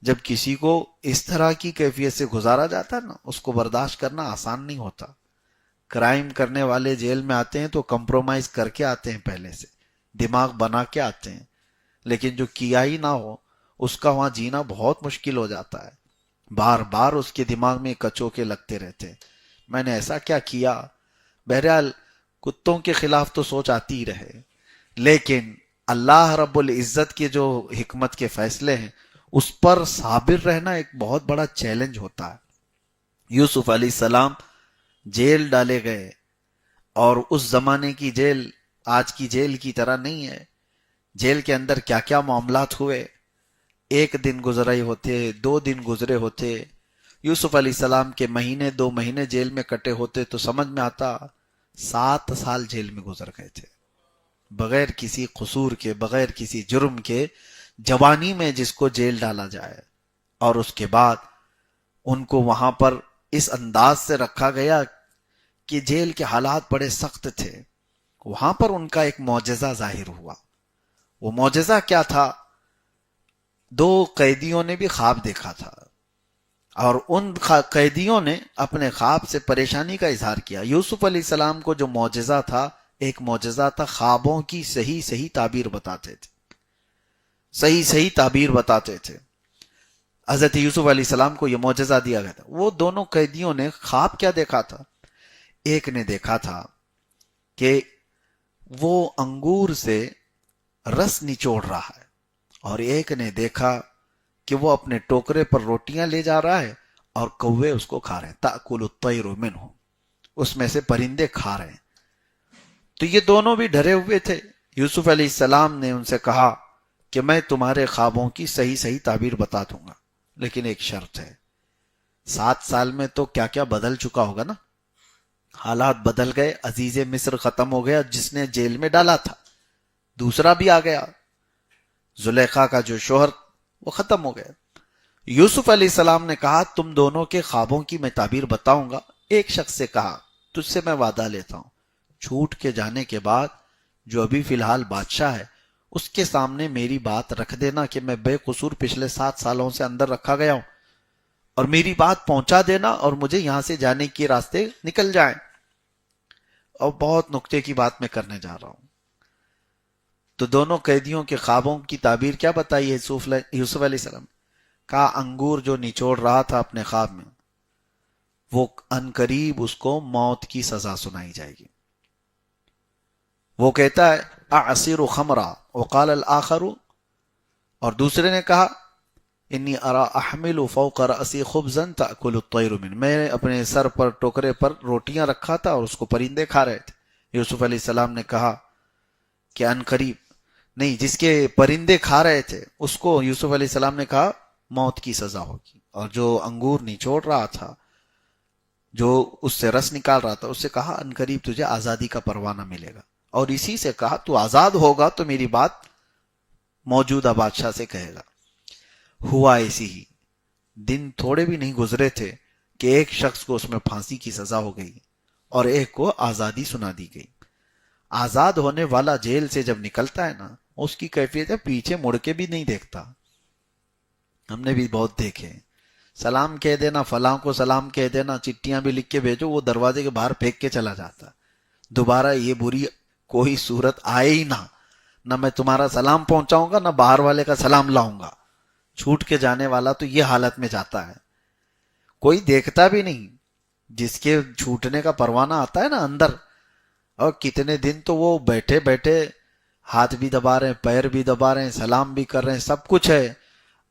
جب کسی کو اس طرح کی کیفیت سے گزارا جاتا ہے نا, اس کو برداشت کرنا آسان نہیں ہوتا. کرائم کرنے والے جیل میں آتے ہیں تو کمپرومائز کر کے آتے ہیں, پہلے سے دماغ بنا کے آتے ہیں, لیکن جو کیا ہی نہ ہو اس کا وہاں جینا بہت مشکل ہو جاتا ہے. بار بار اس کے دماغ میں کچوکے لگتے رہتے ہیں, میں نے ایسا کیا کیا. بہرحال کتوں کے خلاف تو سوچ آتی ہی رہے, لیکن اللہ رب العزت کے جو حکمت کے فیصلے ہیں اس پر صابر رہنا ایک بہت بڑا چیلنج ہوتا ہے. یوسف علیہ السلام جیل ڈالے گئے, اور اس زمانے کی جیل آج کی جیل کی طرح نہیں ہے. جیل کے اندر کیا کیا معاملات ہوئے, ایک دن گزرے ہوتے، 2 دن گزرے ہوتے، یوسف علیہ السلام کے مہینے 2 مہینے جیل میں کٹے ہوتے تو سمجھ میں آتا 7 سال جیل میں گزر گئے تھے، بغیر کسی قصور کے، بغیر کسی جرم کے، جوانی میں جس کو جیل ڈالا جائے، اور اس کے بعد ان کو وہاں پر اس انداز سے رکھا گیا کہ جیل کے حالات بڑے سخت تھے۔ وہاں پر ان کا ایک معجزہ ظاہر ہوا۔ وہ معجزہ کیا تھا؟ 2 قیدیوں نے بھی خواب دیکھا تھا، اور ان قیدیوں نے اپنے خواب سے پریشانی کا اظہار کیا۔ یوسف علیہ السلام کو جو معجزہ تھا، ایک معجزہ تھا، خوابوں کی صحیح تعبیر بتاتے تھے، صحیح تعبیر بتاتے تھے۔ حضرت یوسف علیہ السلام کو یہ معجزہ دیا گیا تھا۔ وہ دونوں قیدیوں نے خواب کیا دیکھا تھا؟ ایک نے دیکھا تھا کہ وہ انگور سے رس نچوڑ رہا ہے، اور ایک نے دیکھا کہ وہ اپنے ٹوکرے پر روٹیاں لے جا رہا ہے اور کوے اس کو کھا رہے ہیں، تأکل الطیر منہ، اس میں سے پرندے کھا رہے ہیں۔ تو یہ دونوں بھی ڈرے ہوئے تھے۔ یوسف علیہ السلام نے ان سے کہا کہ میں تمہارے خوابوں کی صحیح تعبیر بتا دوں گا، لیکن ایک شرط ہے۔ 7 سال میں تو کیا کیا بدل چکا ہوگا نا، حالات بدل گئے، عزیز مصر ختم ہو گیا جس نے جیل میں ڈالا تھا، دوسرا بھی آ گیا، زلیخا کا جو شوہر وہ ختم ہو گیا۔ یوسف علیہ السلام نے کہا تم دونوں کے خوابوں کی میں تعبیر بتاؤں گا۔ ایک شخص سے کہا تجھ سے میں وعدہ لیتا ہوں، چھوٹ کے جانے کے بعد جو ابھی فی الحال بادشاہ ہے اس کے سامنے میری بات رکھ دینا کہ میں بے قصور پچھلے 7 سالوں سے اندر رکھا گیا ہوں، اور میری بات پہنچا دینا اور مجھے یہاں سے جانے کے راستے نکل جائیں۔ اور بہت نکتے کی بات میں کرنے جا رہا ہوں۔ تو دونوں قیدیوں کے خوابوں کی تعبیر کیا بتائی ہے یوسف علیہ السلام؟ کہا انگور جو نچوڑ رہا تھا اپنے خواب میں، وہ عنقریب اس کو موت کی سزا سنائی جائے گی۔ وہ کہتا ہے اعصر خمرا وقال الاخر، اور دوسرے نے کہا انی ارا احمل فوق رأسی خبزا تأکل الطیر من، میں اپنے سر پر ٹوکرے پر روٹیاں رکھا تھا اور اس کو پرندے کھا رہے تھے۔ یوسف علیہ السلام نے کہا کہ عنقریب نہیں، جس کے پرندے کھا رہے تھے اس کو یوسف علیہ السلام نے کہا موت کی سزا ہوگی، اور جو انگور نچوڑ رہا تھا، جو اس سے رس نکال رہا تھا، اس سے کہا عنقریب تجھے آزادی کا پروانہ ملے گا، اور اسی سے کہا تو آزاد ہوگا تو میری بات موجودہ بادشاہ سے کہے گا۔ ہوا ایسی ہی، دن تھوڑے بھی نہیں گزرے تھے کہ ایک شخص کو اس میں پھانسی کی سزا ہو گئی اور ایک کو آزادی سنا دی گئی۔ آزاد ہونے والا جیل سے جب نکلتا ہے نا، اس کی کیفیت ہے پیچھے مڑ کے بھی نہیں دیکھتا۔ ہم نے بھی بہت دیکھے، سلام کہہ دینا، فلاں کو سلام کہہ دینا، چٹیاں بھی لکھ کے بھیجو، وہ دروازے کے باہر پھینک کے چلا جاتا، دوبارہ یہ بری کوئی صورت آئے ہی نہ میں تمہارا سلام پہنچاؤں گا، نہ باہر والے کا سلام لاؤں گا۔ چھوٹ کے جانے والا تو یہ حالت میں جاتا ہے، کوئی دیکھتا بھی نہیں۔ جس کے چھوٹنے کا پروانہ آتا ہے نا اندر، اور کتنے دن تو وہ بیٹھے بیٹھے ہاتھ بھی دبا رہے ہیں، پیر بھی دبا رہے ہیں، سلام بھی کر رہے ہیں، سب کچھ ہے،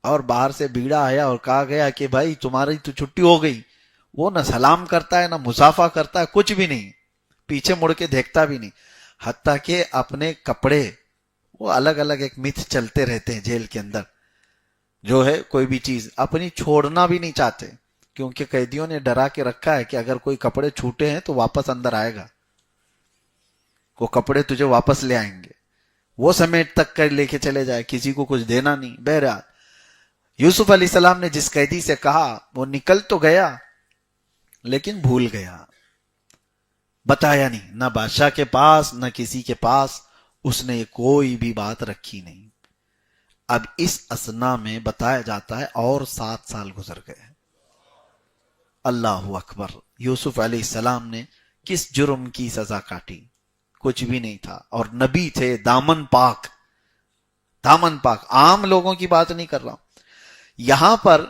اور باہر سے بیڑا آیا اور کہا گیا کہ بھائی تمہاری تو چھٹی ہو گئی، وہ نہ سلام کرتا ہے نہ مصافحہ کرتا ہے، کچھ بھی نہیں، پیچھے مڑ کے دیکھتا بھی نہیں۔ حتیٰ کہ اپنے کپڑے، وہ الگ الگ ایک متھ چلتے رہتے ہیں جیل کے اندر، جو ہے کوئی بھی چیز اپنی چھوڑنا بھی نہیں چاہتے، کیونکہ قیدیوں نے ڈرا کے رکھا ہے کہ اگر کوئی کپڑے چھوٹے ہیں تو واپس اندر آئے گا، وہ کپڑے تجھے واپس لے آئیں گے، وہ سمیٹ تک کر لے کے چلے جائے، کسی کو کچھ دینا نہیں۔ بہرحال یوسف علیہ السلام نے جس قیدی سے کہا وہ نکل تو گیا لیکن بھول گیا، بتایا نہیں، نہ بادشاہ کے پاس نہ کسی کے پاس اس نے کوئی بھی بات رکھی نہیں۔ اب اس اثنا میں بتایا جاتا ہے اور 7 سال گزر گئے۔ اللہ اکبر، یوسف علیہ السلام نے کس جرم کی سزا کاٹی؟ کچھ بھی نہیں تھا، اور نبی تھے، دامن پاک، دامن پاک، عام لوگوں کی بات نہیں کر رہا ہوں۔ یہاں پر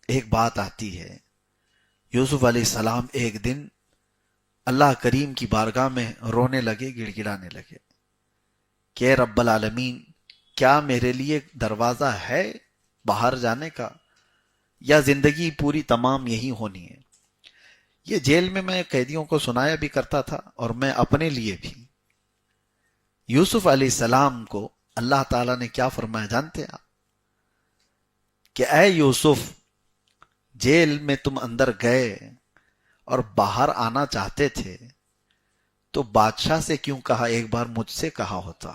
ایک بات آتی ہے، یوسف علیہ السلام ایک دن اللہ کریم کی بارگاہ میں رونے لگے، گڑ گڑانے لگے کہ رب العالمین، کیا میرے لیے دروازہ ہے باہر جانے کا، یا زندگی پوری تمام یہی ہونی ہے؟ یہ جیل میں قیدیوں کو سنایا بھی کرتا تھا، اور میں اپنے لیے بھی۔ یوسف علیہ السلام کو اللہ تعالیٰ نے کیا فرمایا جانتے ہیں آپ؟ کہ اے یوسف، جیل میں تم اندر گئے اور باہر آنا چاہتے تھے تو بادشاہ سے کیوں کہا، ایک بار مجھ سے کہا ہوتا.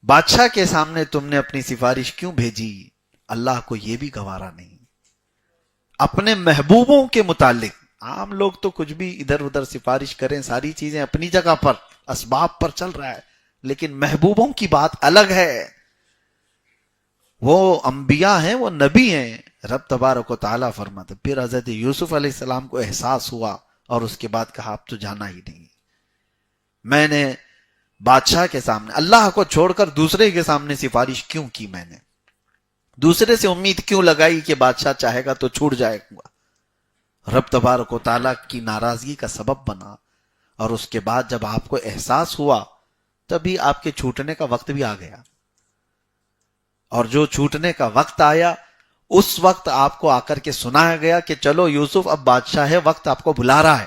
بادشاہ کے سامنے تم نے اپنی سفارش کیوں بھیجی؟ اللہ کو یہ بھی گوارا نہیں. اپنے محبوبوں کے متعلق عام لوگ تو کچھ بھی ادھر ادھر سفارش کریں، ساری چیزیں اپنی جگہ پر اسباب پر چل رہا ہے، لیکن محبوبوں کی بات الگ ہے. وہ انبیاء ہیں، وہ نبی ہیں. رب تبارک و تعالیٰ فرماتے پھر حضرت یوسف علیہ السلام کو احساس ہوا اور اس کے بعد کہا اب تو جانا ہی نہیں. میں نے بادشاہ کے سامنے اللہ کو چھوڑ کر دوسرے کے سامنے سفارش کیوں کی؟ میں نے دوسرے سے امید کیوں لگائی کہ بادشاہ چاہے گا تو چھوٹ جائے گا؟ رب تبارک و تعالیٰ کی ناراضگی کا سبب بنا. اور اس کے بعد جب آپ کو احساس ہوا تبھی آپ کے چھوٹنے کا وقت بھی آ گیا. اور جو چھوٹنے کا وقت آیا اس وقت آپ کو آ کر کے سنایا گیا کہ چلو یوسف اب بادشاہ ہے، وقت آپ کو بلا رہا ہے.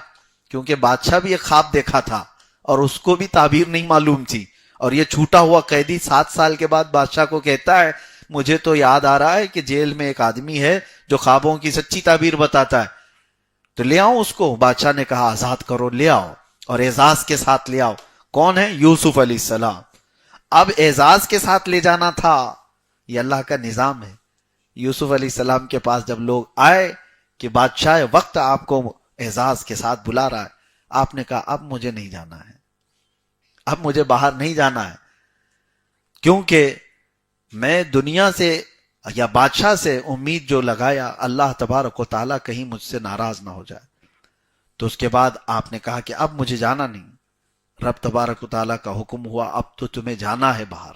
کیونکہ بادشاہ بھی ایک خواب دیکھا تھا اور اس کو بھی تعبیر نہیں معلوم تھی. اور یہ چھوٹا ہوا قیدی 7 سال کے بعد بادشاہ کو کہتا ہے مجھے تو یاد آ رہا ہے کہ جیل میں ایک آدمی ہے جو خوابوں کی سچی تعبیر بتاتا ہے، تو لے آؤں اس کو. بادشاہ نے کہا آزاد کرو، لے آؤ، اور اعزاز کے ساتھ لے آؤ. کون ہے؟ یوسف علیہ السلام. اب اعزاز کے ساتھ لے جانا تھا، یہ اللہ کا نظام ہے. یوسف علیہ السلام کے پاس جب لوگ آئے کہ بادشاہ وقت آپ کو اعزاز کے ساتھ بلا رہا ہے، آپ نے کہا اب مجھے نہیں جانا ہے، اب مجھے باہر نہیں جانا ہے، کیونکہ میں دنیا سے یا بادشاہ سے امید جو لگایا اللہ تبارک و تعالیٰ کہیں مجھ سے ناراض نہ ہو جائے. تو اس کے بعد آپ نے کہا کہ اب مجھے جانا نہیں. رب تبارک و تعالیٰ کا حکم ہوا اب تو تمہیں جانا ہے باہر.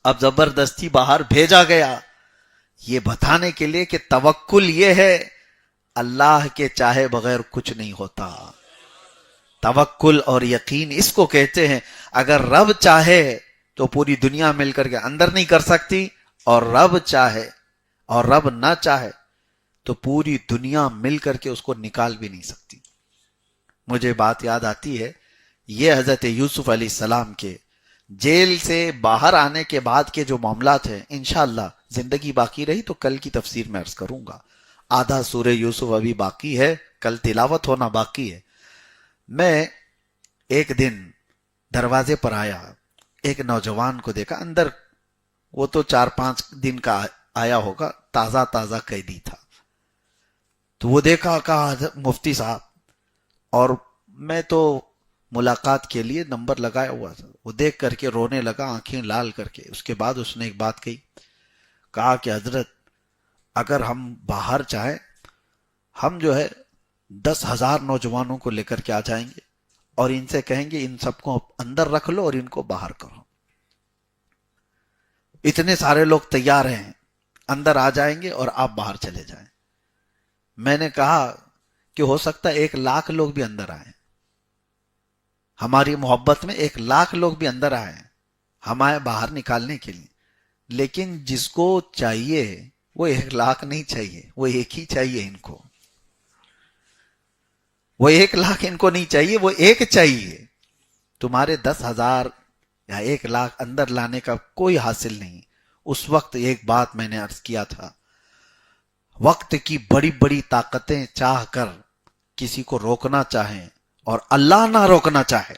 اب زبردستی باہر بھیجا گیا یہ بتانے کے لیے کہ توکل یہ ہے اللہ کے چاہے بغیر کچھ نہیں ہوتا. توکل اور یقین اس کو کہتے ہیں. اگر رب چاہے تو پوری دنیا مل کر کے اندر نہیں کر سکتی، اور رب چاہے اور رب نہ چاہے تو پوری دنیا مل کر کے اس کو نکال بھی نہیں سکتی. مجھے بات یاد آتی ہے، یہ حضرت یوسف علیہ السلام کے جیل سے باہر آنے کے بعد کے جو معاملات ہیں انشاءاللہ زندگی باقی رہی تو کل کی تفسیر میں عرض کروں گا. آدھا سورہ یوسف ابھی باقی ہے، کل تلاوت ہونا باقی ہے. میں ایک دن دروازے پر آیا، ایک نوجوان کو دیکھا اندر، وہ تو 4-5 دن کا آیا ہوگا، تازہ تازہ قیدی تھا. تو وہ دیکھا، کہا مفتی صاحب، اور میں تو ملاقات کے لیے نمبر لگایا ہوا تھا. وہ دیکھ کر کے رونے لگا آنکھیں لال کر کے. اس کے بعد اس نے ایک بات کہی، کہا کہ حضرت اگر ہم باہر چاہیں ہم جو ہے 10,000 نوجوانوں کو لے کر کے آ جائیں گے اور ان سے کہیں گے ان سب کو اندر رکھ لو اور ان کو باہر کرو. اتنے سارے لوگ تیار ہیں، اندر آ جائیں گے اور آپ باہر چلے جائیں. میں نے کہا کہ ہو سکتا ہے 1,00,000 لوگ بھی اندر آئیں، ہماری محبت میں 1,00,000 لوگ بھی اندر آئیں ہمیں باہر نکالنے کے لیے، لیکن جس کو چاہیے وہ 1,00,000 نہیں چاہیے، وہ ایک ہی چاہیے ان کو. وہ 1,00,000 ان کو نہیں چاہیے، وہ ایک چاہیے. تمہارے 10,000 یا 1,00,000 اندر لانے کا کوئی حاصل نہیں. اس وقت ایک بات میں نے عرض کیا تھا، وقت کی بڑی بڑی طاقتیں چاہ کر کسی کو روکنا چاہیں اور اللہ نہ روکنا چاہے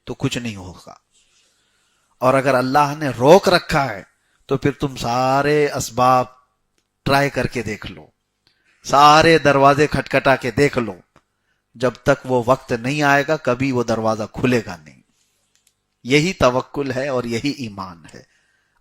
تو کچھ نہیں ہوگا. اور اگر اللہ نے روک رکھا ہے تو پھر تم سارے اسباب ٹرائی کر کے دیکھ لو، سارے دروازے کھٹکھٹا کے دیکھ لو، جب تک وہ وقت نہیں آئے گا کبھی وہ دروازہ کھلے گا نہیں. یہی توکل ہے اور یہی ایمان ہے.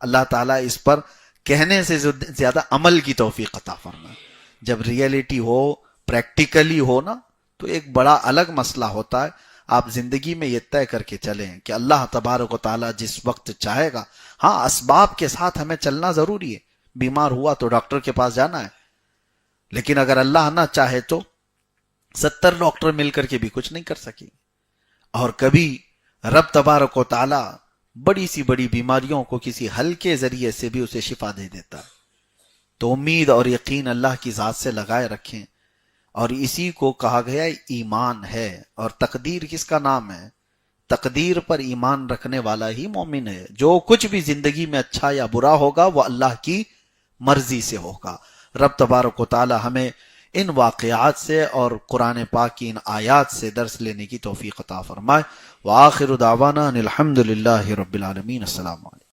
اللہ تعالیٰ اس پر کہنے سے زیادہ عمل کی توفیق عطا فرمائے. جب ریئلٹی ہو، پریکٹیکلی ہو نا، تو ایک بڑا الگ مسئلہ ہوتا ہے. آپ زندگی میں یہ طے کر کے چلیں کہ اللہ تبارک و تعالیٰ جس وقت چاہے گا، ہاں اسباب کے ساتھ ہمیں چلنا ضروری ہے. بیمار ہوا تو ڈاکٹر کے پاس جانا ہے، لیکن اگر اللہ نہ چاہے تو 70 ڈاکٹر مل کر کے بھی کچھ نہیں کر سکے. اور کبھی رب تبارک و تعالی بڑی سی بڑی بیماریوں کو کسی حل کے ذریعے سے بھی اسے شفا دے دیتا ہے. تو امید اور یقین اللہ کی ذات سے لگائے رکھیں، اور اسی کو کہا گیا ایمان ہے. اور تقدیر کس کا نام ہے؟ تقدیر پر ایمان رکھنے والا ہی مومن ہے. جو کچھ بھی زندگی میں اچھا یا برا ہوگا وہ اللہ کی مرضی سے ہوگا. رب تبارک و تعالی ہمیں ان واقعات سے اور قرآن پاک کی ان آیات سے درس لینے کی توفیق عطا فرمائے. وآخر دعوانا ان الحمد للہ رب العالمین. السلام علیکم.